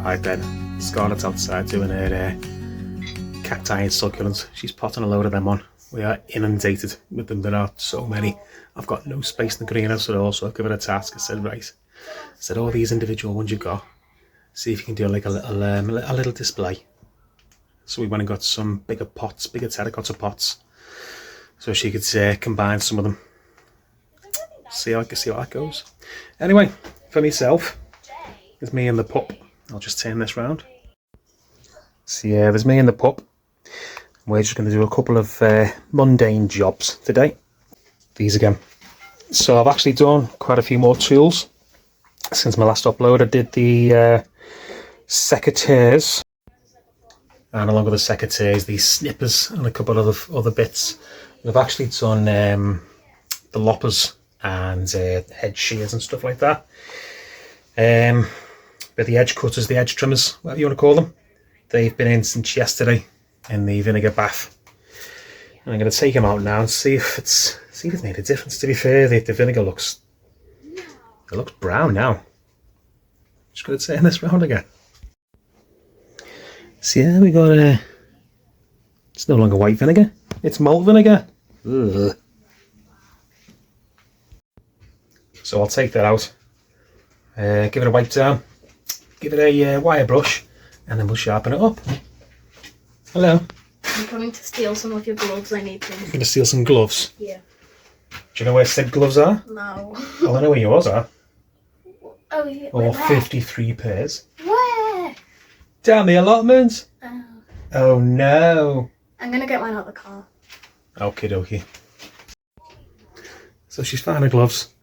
Right then, Scarlett's outside doing her cacti and succulents. She's potting a load of them on. We are inundated with them. There are so many. I've got no space in the greenhouse at all, so I've given her a task. I said, right, all these individual ones you've got, see if you can do like a little display. So we went and got some bigger pots, bigger terracotta pots, so she could combine some of them. See how that goes. Anyway, for myself, there's me and the pup. I'll just turn this round. So yeah, there's me and the pup. We're just going to do a couple of mundane jobs today. These again. So I've actually done quite a few more tools since my last upload. I did the secateurs, and along with the secateurs, these snippers and a couple of other bits. We've actually done the loppers and head shears and stuff like that. But the edge cutters, the edge trimmers, whatever you want to call them, they've been in since yesterday in the vinegar bath. And I'm going to take them out now and see if it's made a difference. To be fair, the vinegar looks brown now. Just going to turn this round again. So yeah, we got it's no longer white vinegar, it's malt vinegar. Ugh. So I'll take that out, give it a wipe down, give it a wire brush, and then we'll sharpen it up. Hello. I'm coming to steal some of your gloves. I need them. You're going to steal some gloves? Yeah. Do you know where Sid gloves are? No. Oh, I know where yours are. Oh, yeah. Or Where? 53 pairs. Where? Down the allotment. Oh. Oh no. I'm going to get mine out of the car. Okie dokie. So she's found her gloves.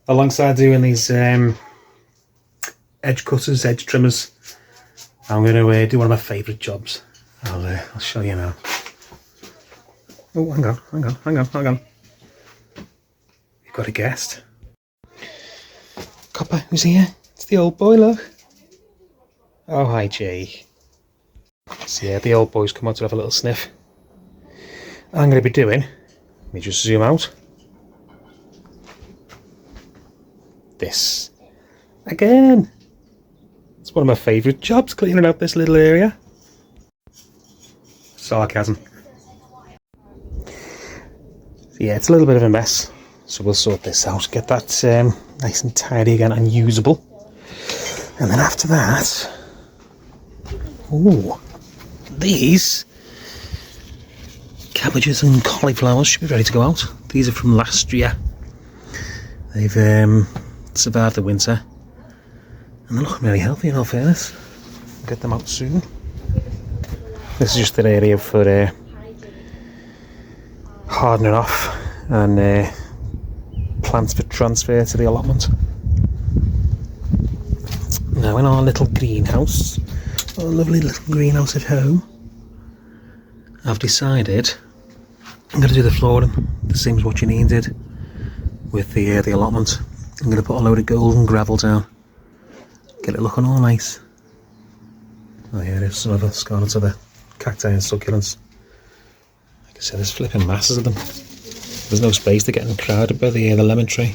Alongside doing these edge cutters, edge trimmers, I'm going to do one of my favourite jobs. I'll show you now. Oh, hang on. You've got a guest. Copper, who's here? It's the old boy, look. Oh, hi, Jay. So yeah, the old boy's come out to have a little sniff. I'm going to be doing, let me just zoom out. This. Again. It's one of my favourite jobs, cleaning out this little area. Sarcasm. Yeah, it's a little bit of a mess, so we'll sort this out, get that nice and tidy again and usable. And then after that, ooh, these cabbages and cauliflowers should be ready to go out. These are from last year. They've survived the winter, and they're looking really healthy in all fairness. I'll get them out soon. This is just an area for hardening off and plants for transfer to the allotment. Now in our little greenhouse, our lovely little greenhouse at home, I've decided I'm going to do the flooring the same as what Janine did with the allotment. I'm going to put a load of golden gravel down, get it looking all nice. Oh yeah, there's some other scarlets of the cacti and succulents. Like I said, there's flipping masses of them. There's no space to get them crowded by the lemon tree.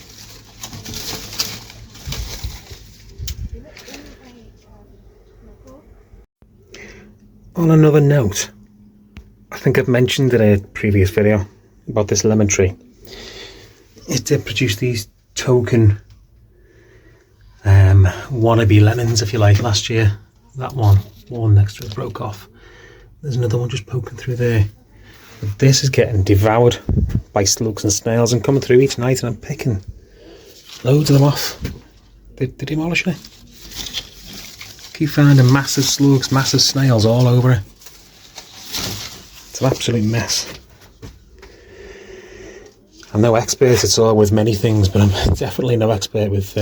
On another note, I think I've mentioned in a previous video about this lemon tree. It did produce these token wannabe lemons, if you like, last year. That one next to it broke off. There's another one just poking through there. But this is getting devoured by slugs and snails and coming through each night, and I'm picking loads of them off. They're demolishing it. Keep finding massive slugs, massive snails all over it. It's an absolute mess. I'm no expert at all with many things, but I'm definitely no expert with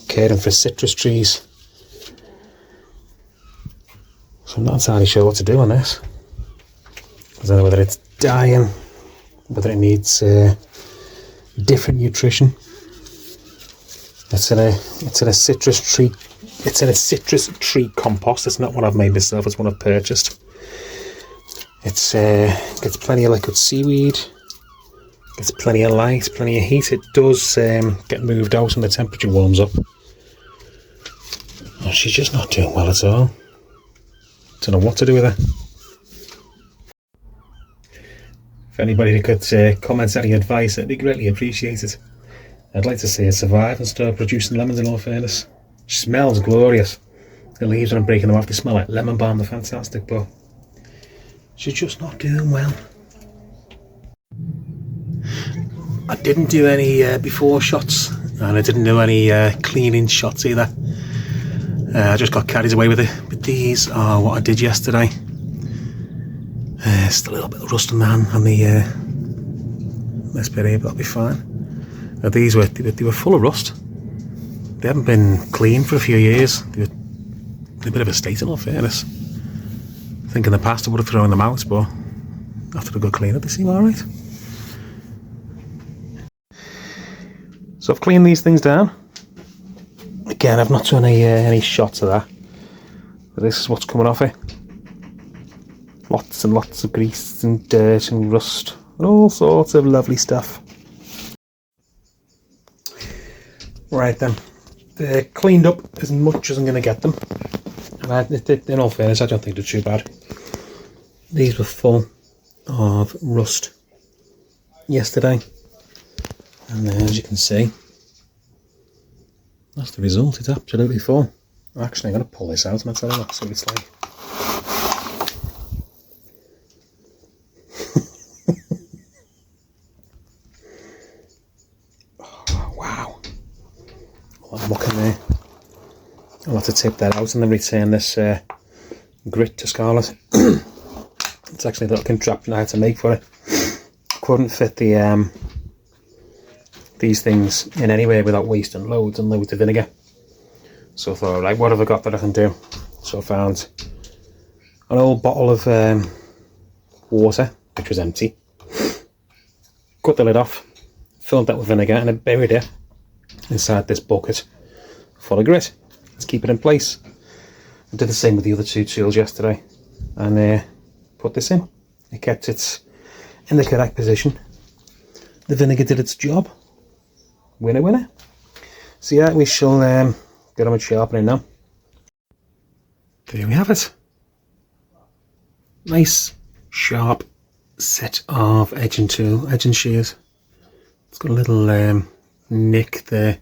caring for citrus trees. So I'm not entirely sure what to do on this. I don't know whether it's dying, whether it needs different nutrition. It's in a citrus tree. It's in a citrus tree compost. It's not one I've made myself. It's one I've purchased. It's gets plenty of liquid seaweed. There's plenty of light, plenty of heat. It does get moved out and the temperature warms up. Oh, she's just not doing well at all. Don't know what to do with her. If anybody could comment any advice, it'd be greatly appreciated. I'd like to see her survive and start producing lemons, in all fairness. She smells glorious. The leaves, when I'm breaking them off, they smell like lemon balm. They're fantastic, but she's just not doing well. I didn't do any before shots, and I didn't do any cleaning shots either. I just got carried away with it. But these are what I did yesterday. Still a little bit of rust on the hand on the this bit here, but that'll be fine. These were they were full of rust. They haven't been cleaned for a few years. They were in a bit of a state, in all fairness. I think in the past I would have thrown them out, but after a good clean up, they seem alright. So I've cleaned these things down. Again, I've not done any shots of that. But this is what's coming off it. Lots and lots of grease and dirt and rust and all sorts of lovely stuff. Right then, they're cleaned up as much as I'm going to get them. And in all fairness, I don't think they're too bad. These were full of rust yesterday. And as you can see, that's the result. It's absolutely full. Actually, I'm going to pull this out and I'll tell you what, see what it's like. Oh, wow. A lot of muck in there. I'll have to tip that out and then return this grit to Scarlett. It's actually a little contraption I had to make for it. Couldn't fit the these things in anywhere without wasting loads and loads of vinegar. So I thought, right, what have I got that I can do? So I found an old bottle of water, which was empty. Cut the lid off, filled that with vinegar, and I buried it inside this bucket full of grit. Let's keep it in place. I did the same with the other two tools yesterday, and put this in. It kept it in the correct position. The vinegar did its job. Winner, winner. So yeah, we shall get on with sharpening now. There we have it. Nice, sharp set of edging shears. It's got a little nick there.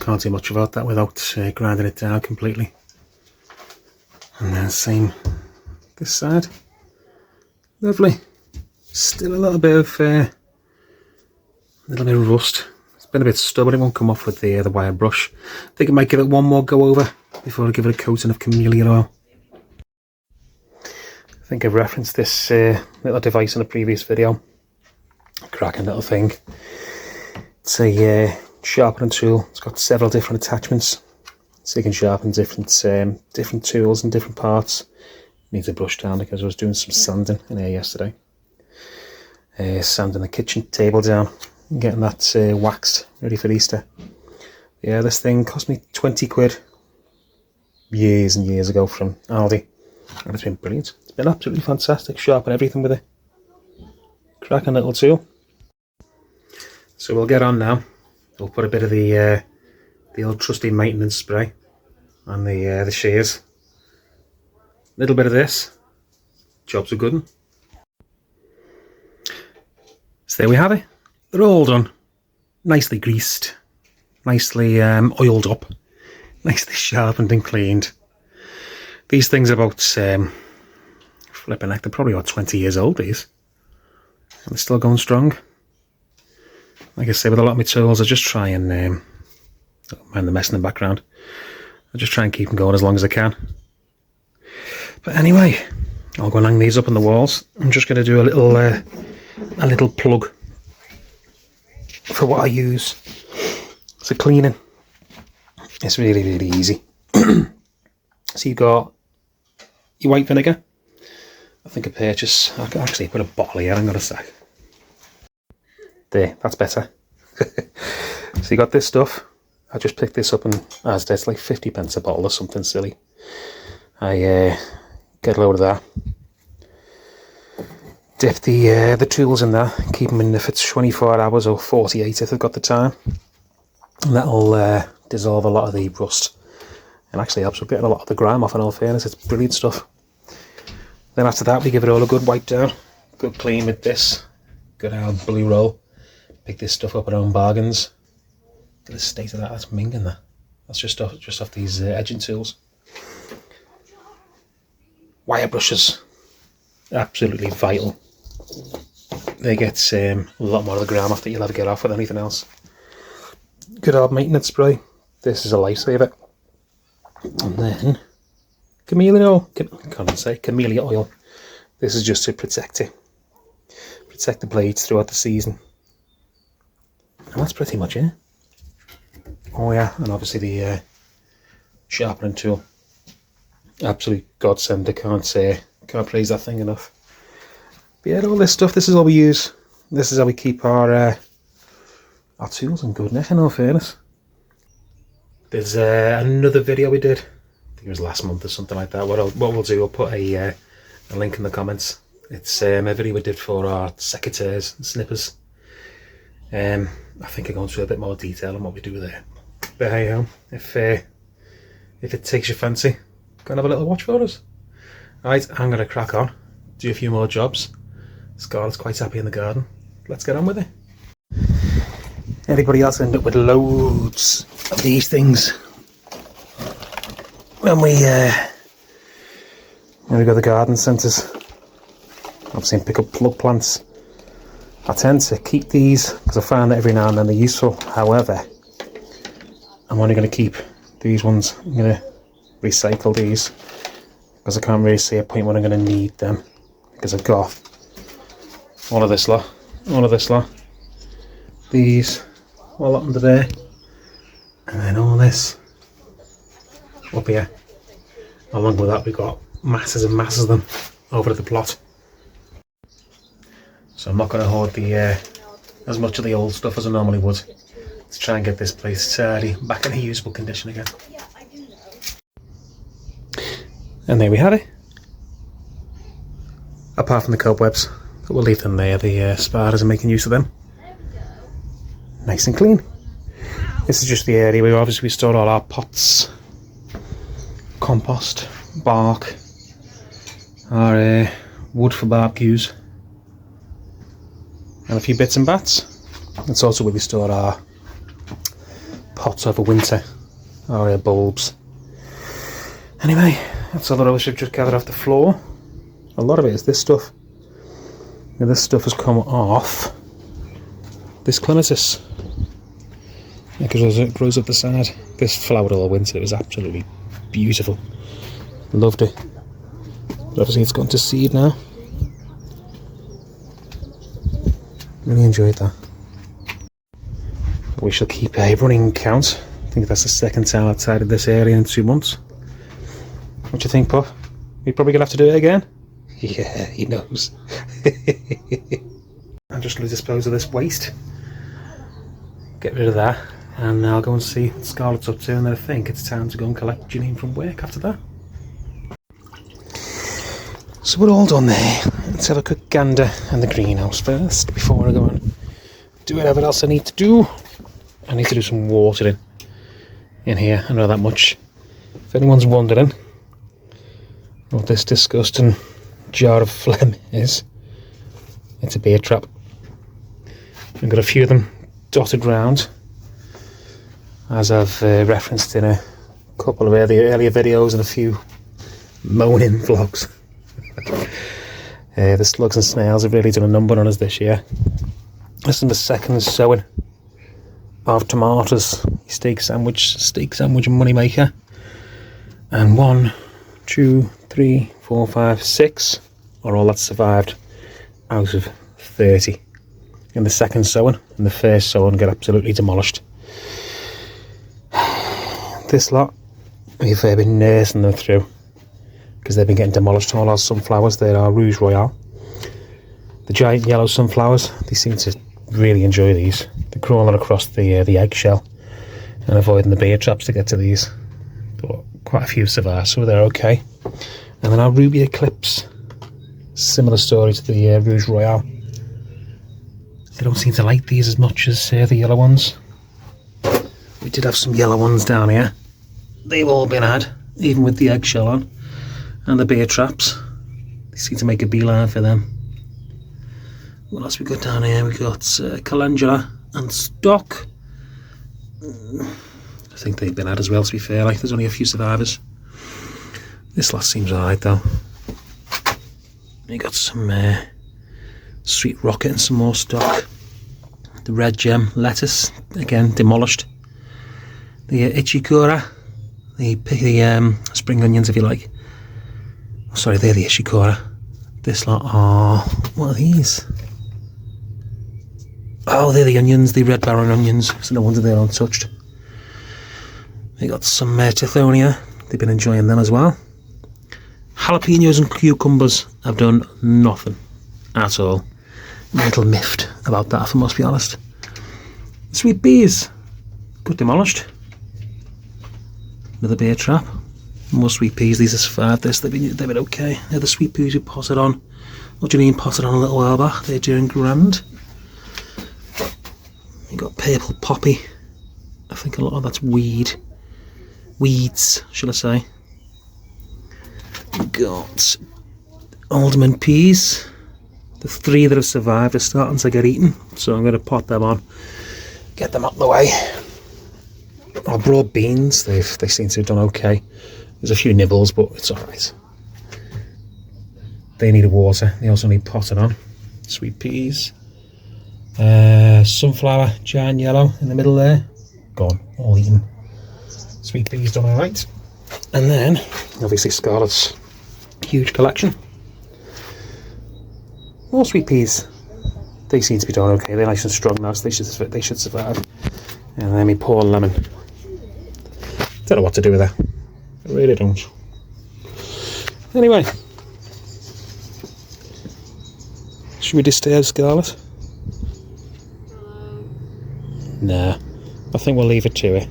Can't do much about that without grinding it down completely. And then same this side. Lovely. Still a little bit of rust. It's been a bit stubborn. It won't come off with the wire brush. I think I might give it one more go over before I give it a coating of chameleon oil. I think I've referenced this little device in a previous video. Cracking little thing. It's a sharpening tool. It's got several different attachments, so you can sharpen different tools and different parts. Needs a brush down because I was doing some sanding in here yesterday. Sanding the kitchen table down and getting that waxed ready for Easter. Yeah, this thing cost me 20 quid years and years ago from Aldi, and it's been brilliant. It's been absolutely fantastic. Sharpen everything with it. Cracking little tool. So we'll get on now. We'll put a bit of the old trusty maintenance spray on the shears. A little bit of this. Job's a good one. So there we have it. They're all done. Nicely greased. Nicely oiled up. Nicely sharpened and cleaned. These things are about flipping heck, they're probably about 20 years old, these. And they're still going strong. Like I say, with a lot of my tools, I just try and don't mind the mess in the background. I just try and keep them going as long as I can. But anyway, I'll go and hang these up on the walls. I'm just going to do a little plug for what I use. So cleaning, it's really, really easy. So you've got your white vinegar. I think I can actually put a bottle here, hang on a sec. There, that's better. So you got this stuff. I just picked this up and as it's like 50 pence a bottle or something silly. I get a load of that. dip the tools in there, keep them in if it's 24 hours or 48 if they've got the time. And that'll dissolve a lot of the rust. And actually helps with getting a lot of the grime off, in all fairness. It's brilliant stuff. Then after that we give it all a good wipe down. Good clean with this. Good old blue roll. Pick this stuff up at own bargains. Look at the state of that, that's minging there. That's just off these edging tools. Wire brushes. Absolutely vital. They get a lot more of the grime off that you'll ever get off with anything else. Good old maintenance spray. This is a lifesaver. And then camellia oil. This is just to protect it. Protect the blades throughout the season. And that's pretty much it. Oh yeah, and obviously the sharpening tool. Absolute godsend. I can't praise that thing enough. But yeah, all this stuff, this is all we use. This is how we keep our tools in good nick, in all fairness. There's another video we did, I think it was last month or something like that. What we'll do, we'll put a link in the comments. It's a video we did for our secateurs and snippers. I think I go into a bit more detail on what we do with it. But hey ho, if it takes your fancy, go and have a little watch for us. Right, I'm going to crack on, do a few more jobs. Scarlett's quite happy in the garden. Let's get on with it. Anybody else end up with loads of these things when we go to the garden centres? I've seen pick up plug plants. I tend to keep these because I find that every now and then they're useful. However, I'm only going to keep these ones. I'm going to recycle these because I can't really see a point when I'm going to need them, because I've got all of this lot, these all up under there, and then all this up here. Along with that, we've got masses and masses of them over at the plot. So I'm not going to hoard the as much of the old stuff as I normally would. Let's try and get this place tidy, back in a usable condition again. And there we have it. Apart from the cobwebs, but we'll leave them there. The spiders are making use of them. Nice and clean. This is just the area where obviously we store all our pots, compost, bark, our wood for barbecues, and a few bits and bats. It's also where we store our pots over winter, our bulbs. Anyway, that's all the rubbish I've just gathered off the floor. A lot of it is this stuff. Now this stuff has come off this clematis, because it grows up the side. This flowered all winter. It was absolutely beautiful. Loved it. But obviously it's gone to seed now. Really enjoyed that. We shall keep a running count. I think that's the second time I've tidied this area in 2 months. What do you think, Puff? We're probably going to have to do it again? Yeah, he knows. I'm just going to dispose of this waste. Get rid of that. And I'll go and see what Scarlett's up to, and then I think it's time to go and collect Janine from work after that. So we're all done there. Let's have a quick gander in the greenhouse first before I go and do whatever else I need to do. I need to do some watering in here, I know that much. If anyone's wondering what this disgusting jar of phlegm is, it's a beer trap. I've got a few of them dotted round, as I've referenced in a couple of earlier videos and a few moaning vlogs. The slugs and snails have really done a number on us this year. This is the second sowing of tomatoes, steak sandwich and money maker. And 1, 2, 3, 4, 5, 6 are all that survived out of 30 in the second sowing, and the first sowing got absolutely demolished. This lot, we've been nursing them through because they've been getting demolished. All our sunflowers, they're our Rouge Royale. The giant yellow sunflowers, they seem to really enjoy these. They're crawling across the eggshell and avoiding the beer traps to get to these. But quite a few survive, so they're okay. And then our Ruby Eclipse Similar story to the Rouge Royale. They don't seem to like these as much as the yellow ones. We did have some yellow ones down here. They've all been had, even with the eggshell on. And the bear traps. They seem to make a beeline for them. What else we got down here? We got calendula and stock. I think they've been had as well, to be fair. Like, there's only a few survivors. This lot seems alright though. We got some sweet rocket and some more stock. The red gem lettuce, again demolished. The ichikura, the spring onions if you like. Sorry, they're the ichikura. This lot are, what are these? Oh, they're the onions, the red baron onions, so no wonder they're untouched. We got some tithonia, they've been enjoying them as well. Jalapenos and cucumbers have done nothing at all. I'm a little miffed about that, if I must be honest. Sweet peas, got demolished. Another bear trap. More sweet peas, these have survived this, they've been okay. They're the sweet peas we potted on. What do you mean potted on a little while back? They're doing grand. You got purple poppy. I think a lot of that's weeds, should I say. We got alderman peas. The 3 that have survived are starting to get eaten, so I'm going to pot them on, get them up the way. Our broad beans, they seem to have done okay. There's a few nibbles, but it's alright. They need water, they also need potting on. Sweet peas. Sunflower, giant yellow in the middle there. Gone, all eaten. Sweet peas done alright. And then, obviously Scarlet's huge collection. More sweet peas. They seem to be doing okay, they're nice and strong now, so they should survive. And then my poor lemon. Don't know what to do with her. I really don't. Anyway. Should we disturb Scarlet? Nah, I think we'll leave it to her.